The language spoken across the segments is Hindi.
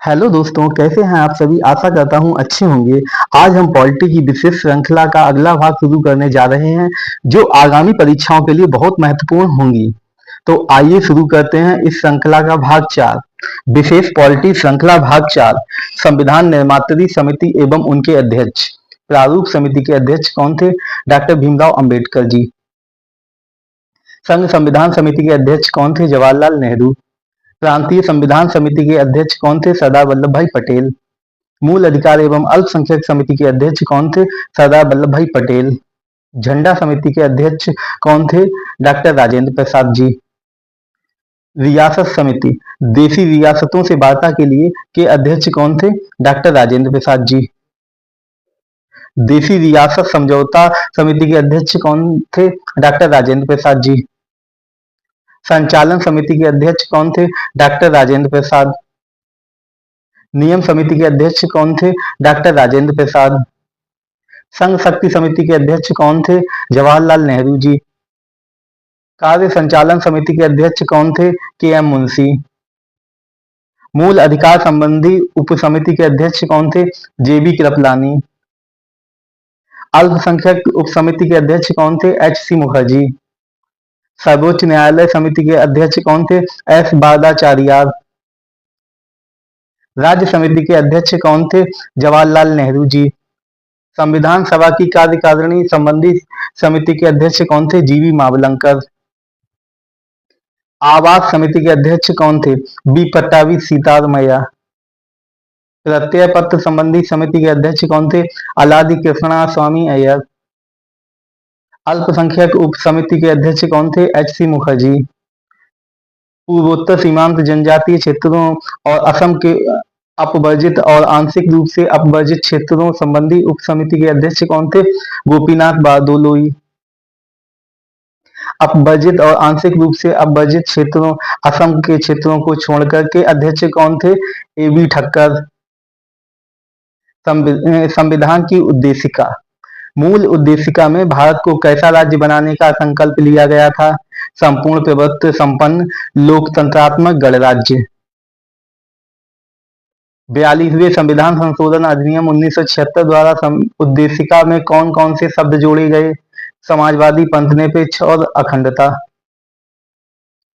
हेलो दोस्तों, कैसे हैं आप सभी। आशा करता हूं अच्छे होंगे। आज हम पॉलिटी की विशेष श्रृंखला का अगला भाग शुरू करने जा रहे हैं जो आगामी परीक्षाओं के लिए बहुत महत्वपूर्ण होंगी। तो आइए शुरू करते हैं इस श्रृंखला का भाग 4। विशेष पॉलिटी श्रृंखला भाग 4। संविधान निर्मात्री समिति एवं उनके अध्यक्ष। प्रारूप समिति के अध्यक्ष कौन थे? डॉक्टर भीमराव अंबेडकर जी। संघ संविधान समिति के अध्यक्ष कौन थे? जवाहरलाल नेहरू। प्रांतीय संविधान समिति के अध्यक्ष कौन थे? सरदार वल्लभ भाई पटेल। मूल अधिकार एवं अल्पसंख्यक समिति के अध्यक्ष कौन थे? सरदार वल्लभ भाई पटेल। झंडा समिति के अध्यक्ष कौन थे? डॉक्टर राजेंद्र प्रसाद जी। रियासत समिति, देशी रियासतों से वार्ता के लिए के अध्यक्ष कौन थे? डॉक्टर राजेंद्र प्रसाद जी। देशी रियासत समझौता समिति के अध्यक्ष कौन थे? डॉक्टर राजेंद्र प्रसाद जी। संचालन समिति के अध्यक्ष कौन थे? डॉक्टर राजेंद्र प्रसाद। नियम समिति के अध्यक्ष कौन थे? डॉक्टर राजेंद्र प्रसाद। संघ शक्ति समिति के अध्यक्ष कौन थे? जवाहरलाल नेहरू जी। कार्य संचालन समिति के अध्यक्ष कौन थे? के एम मुंशी। मूल अधिकार संबंधी उपसमिति के अध्यक्ष कौन थे? J B Kripalani. अल्पसंख्यक उपसमिति के अध्यक्ष कौन थे? H C Mukherjee. सर्वोच्च न्यायालय समिति के अध्यक्ष कौन थे? एस बादाचार्य। राज्य समिति के अध्यक्ष कौन थे? जवाहरलाल नेहरू जी। संविधान सभा की कार्यकारिणी संबंधी समिति के अध्यक्ष कौन थे? जीवी मावलंकर। आवास समिति के अध्यक्ष कौन थे? बी पट्टाभी सीतारमैया। प्रत्यय पत्र संबंधी समिति के अध्यक्ष कौन थे? अलादी कृष्णा स्वामी अय्यर। अल्पसंख्यक उप समिति के अध्यक्ष कौन थे? H C Mukherjee. पूर्वोत्तर सीमांत जनजातीय क्षेत्रों और असम के अपवर्जित और आंशिक रूप से अपवर्जित क्षेत्रों संबंधी उप समिति के अध्यक्ष कौन थे? गोपीनाथ बारदोलोई। अपवर्जित और आंशिक रूप से अपवर्जित क्षेत्रों असम के क्षेत्रों को छोड़कर के अध्यक्ष कौन थे? A B Thakkar. संविधान की उद्देशिका। मूल उद्देशिका में भारत को कैसा राज्य बनाने का संकल्प लिया गया था? संपूर्ण प्रभुत्व संपन्न लोकतंत्रात्मक गणराज्य। 42वें संविधान संशोधन अधिनियम 1976 द्वारा उद्देशिका में कौन कौन से शब्द जोड़े गए? समाजवादी, पंथनिरपेक्ष और अखंडता।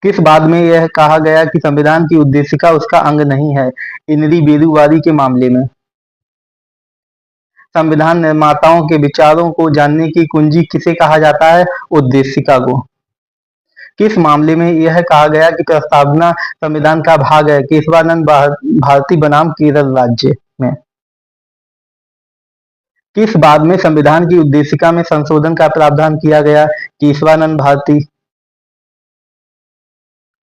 किस बाद में यह कहा गया कि संविधान की उद्देशिका उसका अंग नहीं है? इनरी बेरुवारी के मामले में। संविधान निर्माताओं के विचारों को जानने की कुंजी किसे कहा जाता है? उद्देशिका को। किस मामले में यह कहा गया कि प्रस्तावना संविधान का भाग है? केशवानंद भारती बनाम केरल राज्य में। किस बाद में संविधान की उद्देशिका में संशोधन का प्रावधान किया गया? केशवानंद भारती।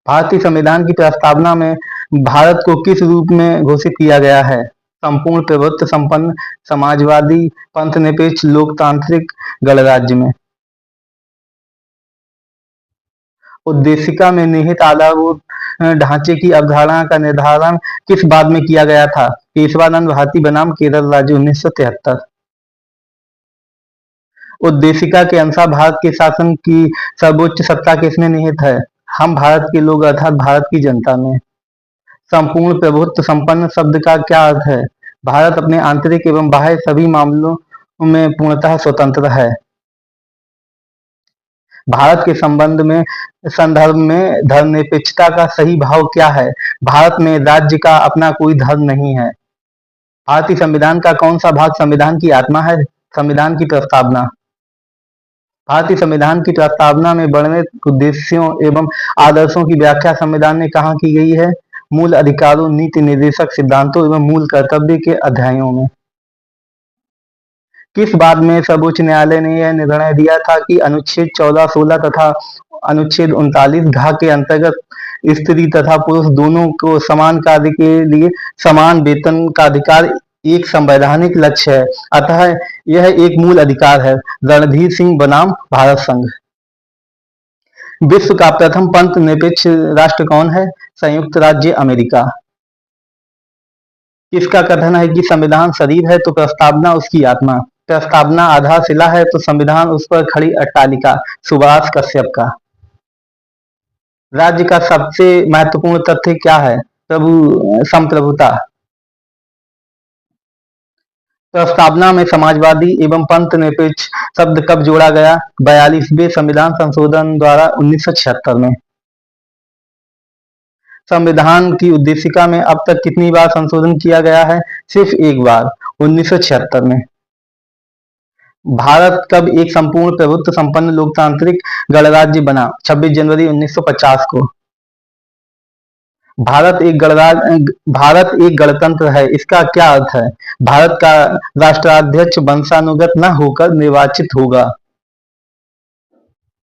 भारतीय संविधान की प्रस्तावना में भारत को किस रूप में घोषित किया गया है? संपूर्ण प्रभुत्व संपन्न समाजवादी पंथनिरपेक्ष लोकतांत्रिक गणराज्य में। उद्देशिका में निहित आधारभूत ढांचे की अवधारणा का निर्धारण किस बाद में किया गया था? केशवानंद भारती बनाम केरल राज्य 1973। उद्देशिका के अनुसार भारत के शासन की सर्वोच्च सत्ता किसमें निहित है? हम भारत के लोग अर्थात भारत की जनता में। संपूर्ण प्रभुत्व संपन्न शब्द का क्या अर्थ है? भारत अपने आंतरिक एवं बाह्य सभी मामलों में पूर्णतः स्वतंत्र है। भारत के संदर्भ में धर्मनिरपेक्षता का सही भाव क्या है? भारत में राज्य का अपना कोई धर्म नहीं है। भारतीय संविधान का कौन सा भाग संविधान की आत्मा है? संविधान की प्रस्तावना। भारतीय संविधान की प्रस्तावना में वर्णित उद्देश्यों एवं आदर्शों की व्याख्या संविधान में कहाँ की गई है? मूल अधिकारों, नीति निर्देशक सिद्धांतों एवं मूल कर्तव्य के अध्यायों में। किस बाद में सर्वोच्च न्यायालय ने यह निर्णय दिया था कि अनुच्छेद 14, 16 तथा अनुच्छेद 39 घ के अंतर्गत स्त्री तथा पुरुष दोनों को समान कार्य के लिए समान वेतन का अधिकार एक संवैधानिक लक्ष्य है, अतः यह एक मूल अधिकार है। रणधीर सिंह बनाम भारत संघ। विश्व का प्रथम पंथ निरपेक्ष राष्ट्र कौन है? संयुक्त राज्य अमेरिका। किसका कथन है कि संविधान शरीर है तो प्रस्तावना उसकी आत्मा? प्रस्तावना आधारशिला है तो संविधान उस पर खड़ी अट्टालिका। सुभाष कश्यप का। राज्य का सबसे महत्वपूर्ण तथ्य क्या है? संप्रभुता। प्रस्तावना में समाजवादी एवं पंथ निरपेक्ष शब्द कब जोड़ा गया? 42वें संविधान संशोधन द्वारा 1976 में। संविधान की उद्देशिका में अब तक कितनी बार संशोधन किया गया है? सिर्फ एक बार, 1976 में। भारत कब एक संपूर्ण प्रभुत्व संपन्न लोकतांत्रिक गणराज्य बना? 26 जनवरी 1950 को। भारत एक गणतंत्र है, इसका क्या अर्थ है? भारत का राष्ट्राध्यक्ष वंशानुगत न होकर निर्वाचित होगा।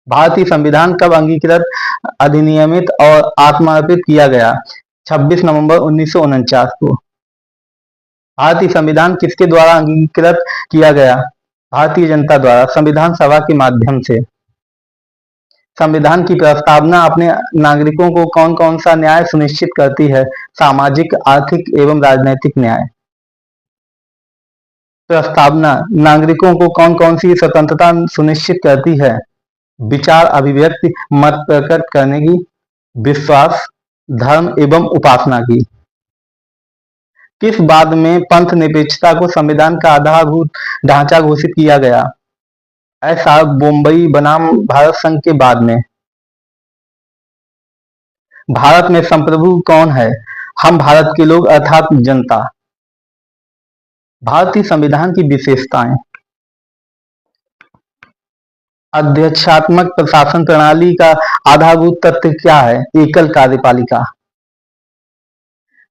भारतीय संविधान कब अंगीकृत, अधिनियमित और आत्मार्पित किया गया? 26 नवंबर 1949 को। भारतीय संविधान किसके द्वारा अंगीकृत किया गया? भारतीय जनता द्वारा, संविधान सभा के माध्यम से। संविधान की प्रस्तावना अपने नागरिकों को कौन कौन सा न्याय सुनिश्चित करती है? सामाजिक, आर्थिक एवं राजनैतिक न्याय। प्रस्तावना नागरिकों को कौन कौन सी स्वतंत्रता सुनिश्चित करती है? विचार अभिव्यक्ति, मत प्रकट करने की, विश्वास, धर्म एवं उपासना की। किस बाद में पंथ निरपेक्षता को संविधान का आधारभूत ढांचा घोषित किया गया? SR बॉम्बई बनाम भारत संघ के बाद में। भारत में संप्रभु कौन है? हम भारत के लोग अर्थात जनता। भारतीय संविधान की विशेषताएं। अध्यक्षात्मक प्रशासन प्रणाली का आधारभूत तथ्य क्या है? एकल कार्यपालिका।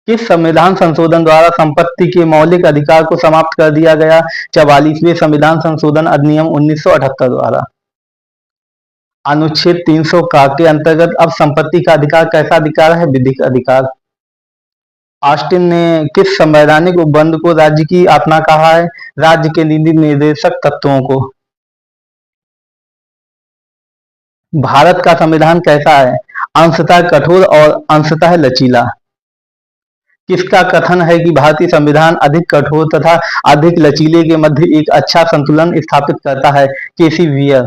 किस संविधान संशोधन द्वारा संपत्ति के मौलिक अधिकार को समाप्त कर दिया गया? 44वें संविधान संशोधन अधिनियम 1978 द्वारा। अनुच्छेद 300 का के अंतर्गत अब संपत्ति का अधिकार कैसा अधिकार है? विधिक अधिकार। ऑस्टिन ने किस संवैधानिक उपबंध को राज्य की आत्मा कहा है? राज्य के नीति निर्देशक तत्वों को। भारत का संविधान कैसा है? अंशतः कठोर और अंशतः लचीला। किसका कथन है कि भारतीय संविधान अधिक कठोर तथा अधिक लचीले के मध्य एक अच्छा संतुलन स्थापित करता है? केसी वियर।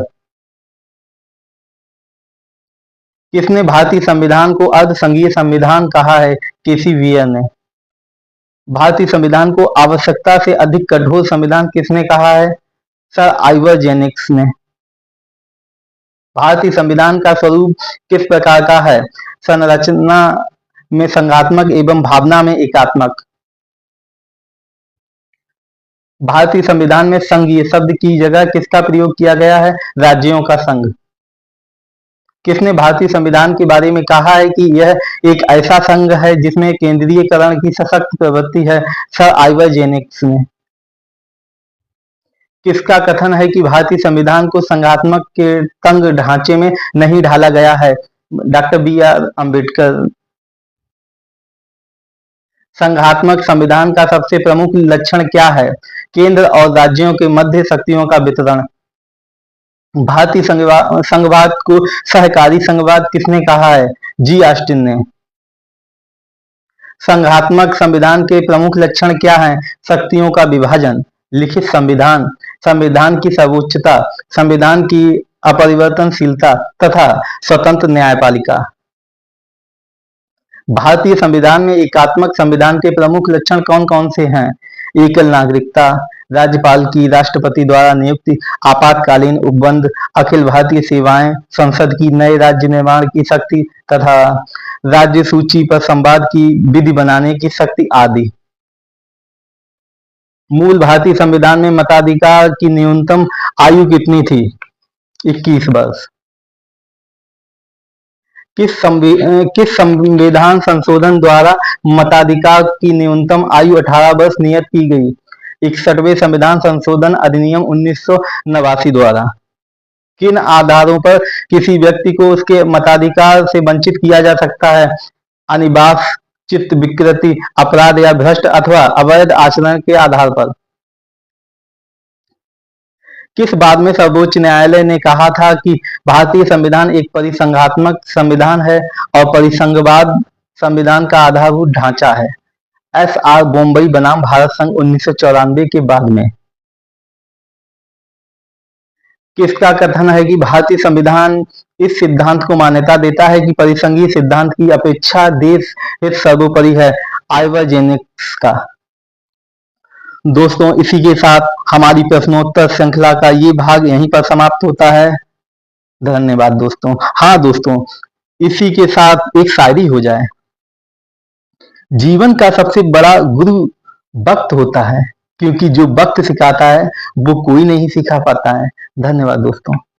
किसने भारतीय संविधान को अर्धसंघीय संविधान कहा है? केसी वियर ने। भारतीय संविधान को आवश्यकता से अधिक कठोर संविधान किसने कहा है? सर आइवर जेनिक्स ने। भारतीय संविधान का स्वरूप किस प्रकार का है? संरचना में संघात्मक एवं भावना में एकात्मक। भारतीय संविधान में संघीय शब्द की जगह किसका प्रयोग किया गया है? राज्यों का संघ। किसने भारतीय संविधान के बारे में कहा है कि यह एक ऐसा संघ है जिसमें केंद्रीयकरण की सशक्त प्रवृत्ति है? सर आइवर जेनिक्स ने। किसका कथन है कि भारतीय संविधान को संघात्मक के तंग ढांचे में नहीं ढाला गया है? Doctor BR Ambedkar. संघात्मक संविधान का सबसे प्रमुख लक्षण क्या है? केंद्र और राज्यों के मध्य शक्तियों का वितरण। भारतीय संघवाद को सहकारी संघवाद किसने कहा है? जी ऑस्टिन ने। संघात्मक संविधान के प्रमुख लक्षण क्या हैं? शक्तियों का विभाजन, लिखित संविधान, संविधान की सर्वोच्चता, संविधान की अपरिवर्तनशीलता तथा स्वतंत्र न्यायपालिका। भारतीय संविधान में एकात्मक संविधान के प्रमुख लक्षण कौन कौन से हैं? एकल नागरिकता, राज्यपाल की राष्ट्रपति द्वारा नियुक्ति, आपातकालीन उपबंध, अखिल भारतीय सेवाएं, संसद की नए राज्य निर्माण की शक्ति तथा राज्य सूची पर संवाद की विधि बनाने की शक्ति आदि। मूल भारतीय संविधान में मताधिकार की न्यूनतम आयु कितनी थी? 21 वर्ष। किस संविधान संशोधन द्वारा मताधिकार की न्यूनतम आयु 18 वर्ष नियत की गई? 61वें संविधान संशोधन अधिनियम 1989 द्वारा। किन आधारों पर किसी व्यक्ति को उसके मताधिकार से वंचित किया जा सकता है? अनिवास, चित्त विकृति, अपराध या भ्रष्ट अथवा अवैध आचरण के आधार पर। किस बाद में सर्वोच्च न्यायालय ने कहा था कि भारतीय संविधान एक परिसंघात्मक संविधान है और परिसंघवाद संविधान का आधारभूत ढांचा है? SR बॉम्बई बनाम भारत संघ 1994 के बाद में। किसका कथन है कि भारतीय संविधान इस सिद्धांत को मान्यता देता है कि परिसंघीय सिद्धांत की अपेक्षा देश हित सर्वोपरि है? आइवर जेनिक्स का। दोस्तों इसी के साथ हमारी प्रश्नोत्तर श्रृंखला का ये भाग यहीं पर समाप्त होता है। धन्यवाद दोस्तों। हाँ दोस्तों, इसी के साथ एक शायरी हो जाए। जीवन का सबसे बड़ा गुरु वक्त होता है, क्योंकि जो वक्त सिखाता है वो कोई नहीं सिखा पाता है। धन्यवाद दोस्तों।